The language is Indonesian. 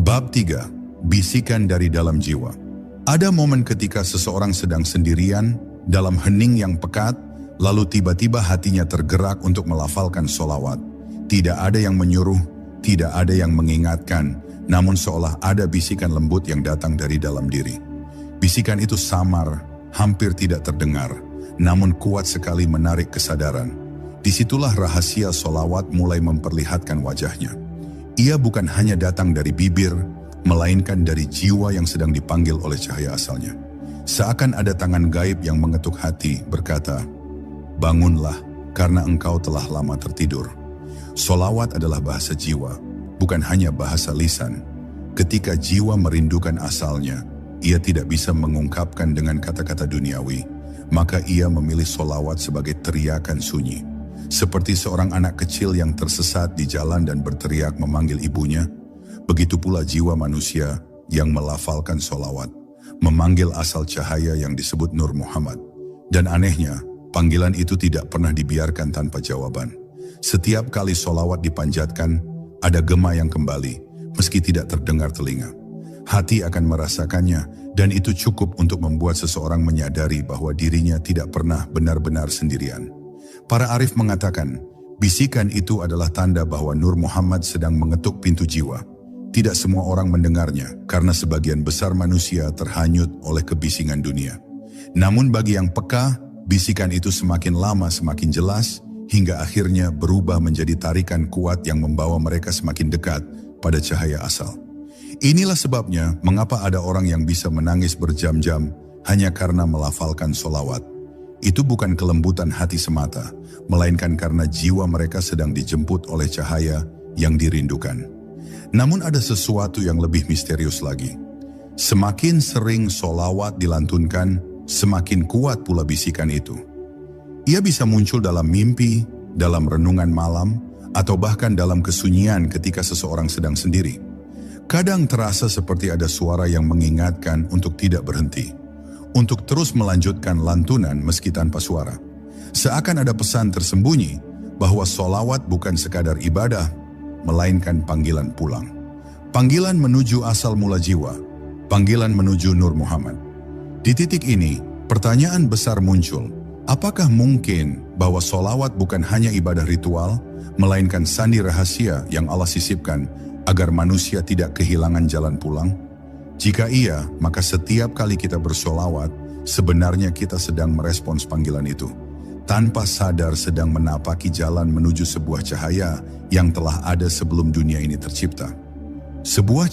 Bab 3. Bisikan dari dalam jiwa. Ada momen ketika seseorang sedang sendirian dalam hening yang pekat, lalu tiba-tiba hatinya tergerak untuk melafalkan sholawat. Tidak ada yang menyuruh, tidak ada yang mengingatkan, namun seolah ada bisikan lembut yang datang dari dalam diri. Bisikan itu samar, hampir tidak terdengar, namun kuat sekali menarik kesadaran. Disitulah rahasia sholawat mulai memperlihatkan wajahnya. Ia bukan hanya datang dari bibir, melainkan dari jiwa yang sedang dipanggil oleh cahaya asalnya. Seakan ada tangan gaib yang mengetuk hati, berkata, "Bangunlah, karena engkau telah lama tertidur." Sholawat adalah bahasa jiwa, bukan hanya bahasa lisan. Ketika jiwa merindukan asalnya, ia tidak bisa mengungkapkan dengan kata-kata duniawi, maka ia memilih sholawat sebagai teriakan sunyi. Seperti seorang anak kecil yang tersesat di jalan dan berteriak memanggil ibunya, begitu pula jiwa manusia yang melafalkan sholawat, memanggil asal cahaya yang disebut Nur Muhammad. Dan anehnya, panggilan itu tidak pernah dibiarkan tanpa jawaban. Setiap kali sholawat dipanjatkan, ada gema yang kembali, meski tidak terdengar telinga. Hati akan merasakannya, dan itu cukup untuk membuat seseorang menyadari bahwa dirinya tidak pernah benar-benar sendirian. Para arif mengatakan, bisikan itu adalah tanda bahwa Nur Muhammad sedang mengetuk pintu jiwa. Tidak semua orang mendengarnya, karena sebagian besar manusia terhanyut oleh kebisingan dunia. Namun bagi yang peka, bisikan itu semakin lama semakin jelas, hingga akhirnya berubah menjadi tarikan kuat yang membawa mereka semakin dekat pada cahaya asal. Inilah sebabnya mengapa ada orang yang bisa menangis berjam-jam hanya karena melafalkan sholawat. Itu bukan kelembutan hati semata, melainkan karena jiwa mereka sedang dijemput oleh cahaya yang dirindukan. Namun ada sesuatu yang lebih misterius lagi. Semakin sering sholawat dilantunkan, semakin kuat pula bisikan itu. Ia bisa muncul dalam mimpi, dalam renungan malam, atau bahkan dalam kesunyian ketika seseorang sedang sendiri. Kadang terasa seperti ada suara yang mengingatkan untuk tidak berhenti, untuk terus melanjutkan lantunan meski tanpa suara. Seakan ada pesan tersembunyi bahwa sholawat bukan sekadar ibadah, melainkan panggilan pulang. Panggilan menuju asal mula jiwa, panggilan menuju Nur Muhammad. Di titik ini, pertanyaan besar muncul. Apakah mungkin bahwa sholawat bukan hanya ibadah ritual, melainkan sandi rahasia yang Allah sisipkan agar manusia tidak kehilangan jalan pulang? Jika iya, maka setiap kali kita bersholawat, sebenarnya kita sedang merespons panggilan itu. Tanpa sadar sedang menapaki jalan menuju sebuah cahaya yang telah ada sebelum dunia ini tercipta. Sebuah